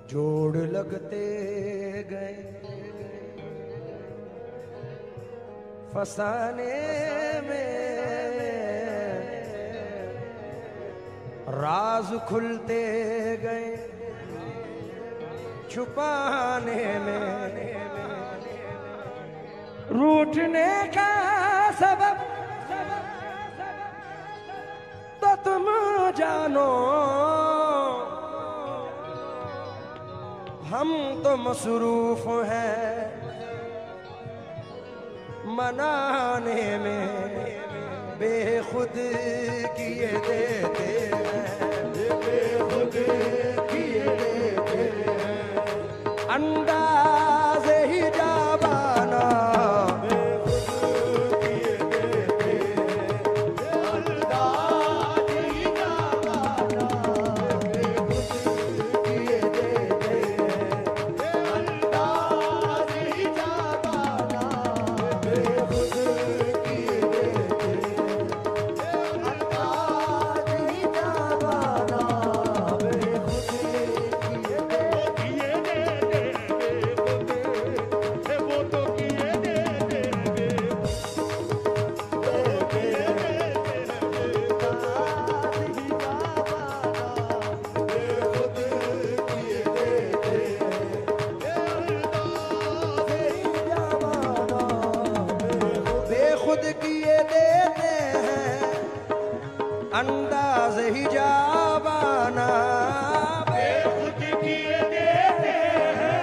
जोड़ लगते गए फसाने में, राज खुलते गए छुपाने में, रूठने का सबब तो तुम जानो, हम तो मसरूफ हैं मनाने में, बेखुद किए देते हैं, बेखुद किए देते हैं, अंदाज़े ही जाबाना बेखुद किए देते हैं, अंदाज़े ही जाबाना बेखुद किए देते हैं, अंदाज़े ही जाबाना बेखुद किए देते हैं, अंदाज़े ही जाबाना बेखुद किए अंदाज ही जाबाना, बेखुद किए देते हैं,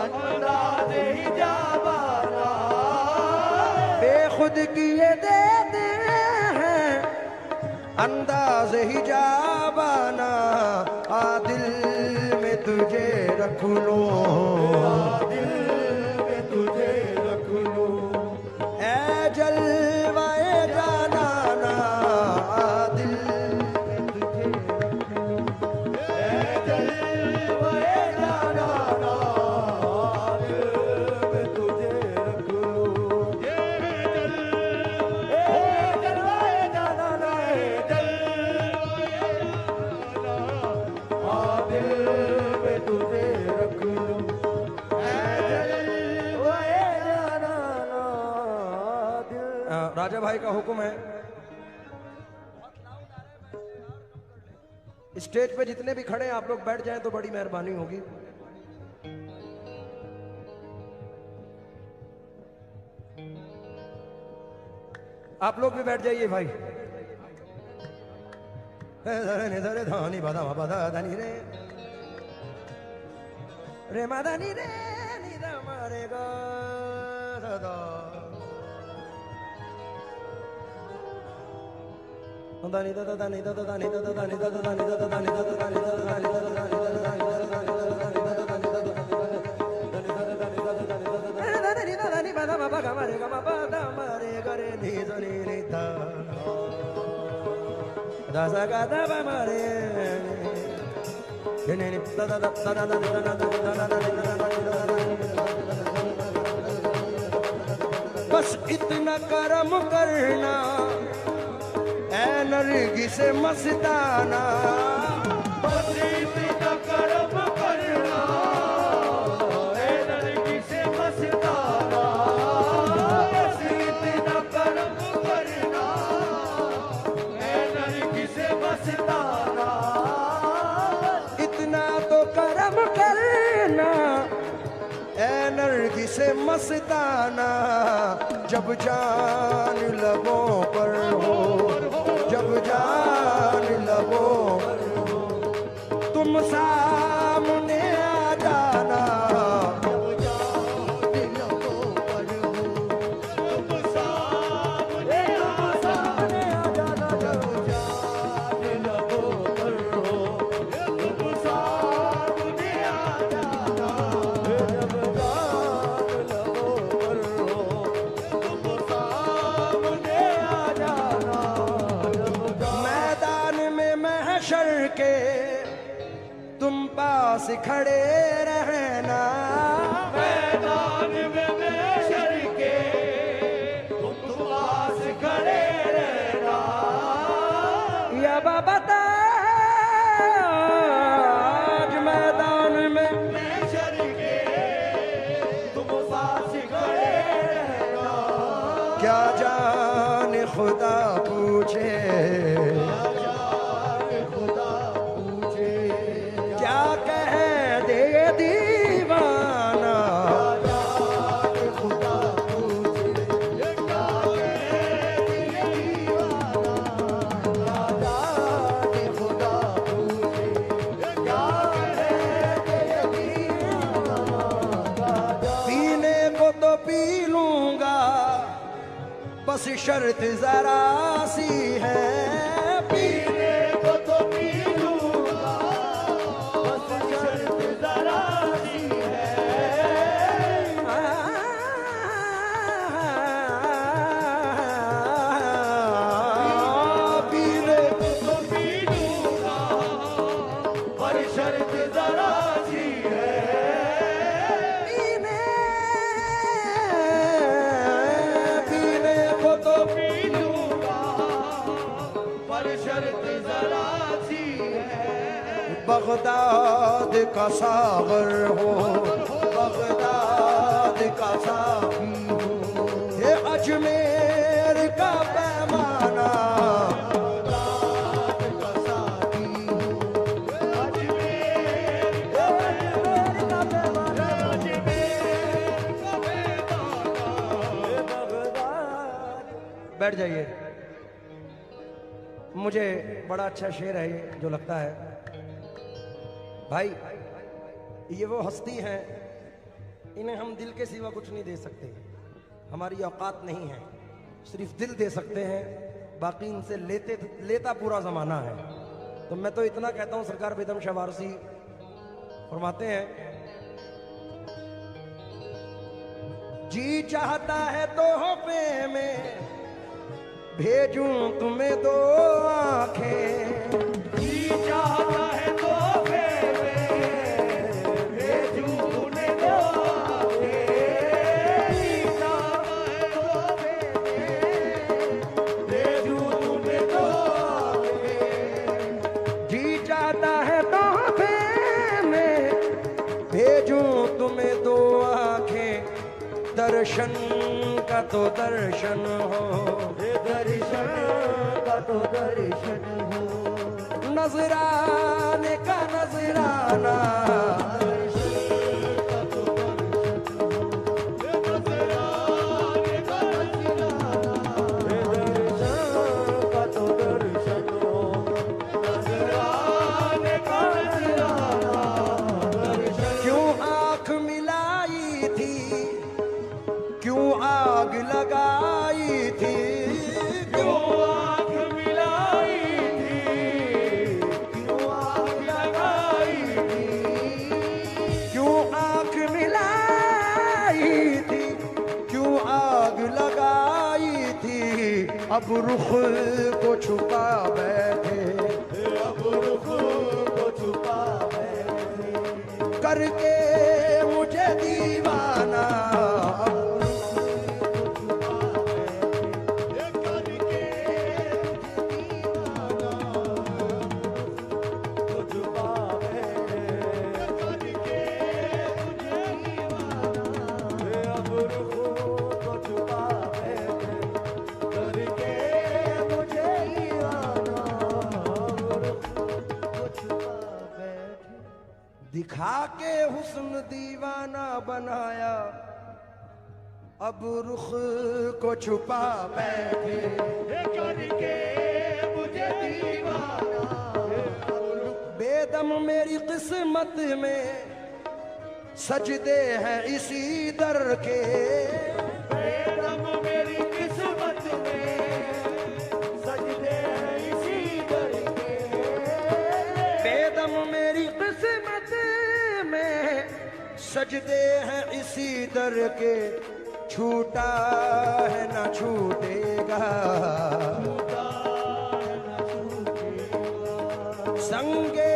अंदाज ही जाबाना, बेखुद किए देते हैं, अंदाज ही जाबाना, आ दिल में तुझे रख लो, दिल में तुझे रख लो, ऐ जलवाए जानाना, दिल में तुझे रख लो, ऐ जलवाए जानाना, दिल में तुझे रख लो, ऐ जलवाए जानाना, दिल में तुझे रख लो, राजा भाई का हुक्म है, स्टेज पे जितने भी खड़े हैं आप लोग बैठ जाएं तो बड़ी मेहरबानी होगी। आप लोग भी बैठ जाइए भाई। धानी बाधा बाधा धानी रे रे माधानी रे नीरा मारेगा दादा दानी दादा दानी दादा दानी दादा दानी दादा दानी दादा दानी दादा दानी दादा दानी दादा दानी दादा दानी दादा दानी दादा दानी बाधा बाबा गमारेगा बाबा मारेगा रे नी जनी नीता दासा का दाबा मारे ने ने दादा दादा दादा दादा बस इतना करम करना ऐ नरगिस मस्ताना, बस इतना करम करना ऐ नरगिस मस्ताना, बस इतना करम करना ऐ नरगिस मस्ताना, इतना तो करम करना ऐ नरगिस मस्ताना, जब जान लबों पर हो, जब जान लबों पर हो, तुम सामने आ जाना, जब जान लबों पर हो, तुम सामने आ जाना, जब जान लबों पर हो, तुम सामने आ जाना, जब जान लबों पर हो, तुम सामने आ जाना, मैदान में महशर के तुम पास खड़े रहना, मैदान में महशर के तुम पास खड़े रहना, या बाबा ताज मैदान क्या कह दे दीवाना, खुदा पूछे क्या कह दे दीवाना, खुदा पूछे क्या कह दे दीवाना। पीने को तो पी लूंगा बस शर्त जरा सी है, पीने को तो पी लूंगा बस शर्त जरा सी है। पीने को तो पी लूंगा पर शर्त जरा सी है। पीने को तो पी लूंगा पर शर्त जरा सी है। बगदाद का सागर हो, बगदाद का साकी हो, ये अजमेर का पैमाना, बगदाद का साकी हो, अजमेर का पैमाना, अजमेर का पैमाना, बगदाद। बैठ जाइए। मुझे बड़ा अच्छा शेर है ये जो लगता है भाई, ये वो हस्ती हैं, इन्हें हम दिल के सिवा कुछ नहीं दे सकते, हमारी औकात नहीं है, सिर्फ दिल दे सकते हैं, बाकी इनसे लेता पूरा जमाना है। तो मैं तो इतना कहता हूं, सरकार बेदम शाह वारसी फरमाते हैं, जी चाहता है तोहफे में भेजूं तुम्हें दो आंखें, जी चाहता है तोहफे में भेजूं तुम्हें दो आंखें, जी चाहता है तोहफे में भेजूं तुम्हें दो आंखें, जी चाहता है तोहफे में भेजूं तुम्हें दो आंखें, दर्शन का तो दर्शन हो, दर्शन का तो दर्शन हो, नजराने का नजराना, दर्शन का तो दर्शन हो, नजराने का नजराना, दर्शन का तो दर्शन हो, नजराने का नजराना, दर्शन। क्यों आंख मिलाई थी, क्यों आग लगाई थी, क्यों आग मिलाई थी, क्यों आग लगाई थी, क्यों आग मिलाई थी, क्यों आग लगाई थी, अब रुख को छुपा बैठे, अब रुख को छुपा बैठे, करके मुझे दीवाना, दिखा के हुस्न दीवाना बनाया, अब रुख को छुपा बैठे, करके मुझे दीवाना। बेदम मेरी किस्मत में सजदे हैं इसी दर के, बेदम मेरी किस्मत में सजदे हैं इसी दर के, बेदम मेरी किस्मत में सजदे हैं इसी दर के, छूटा है ना छूटेगा, संगे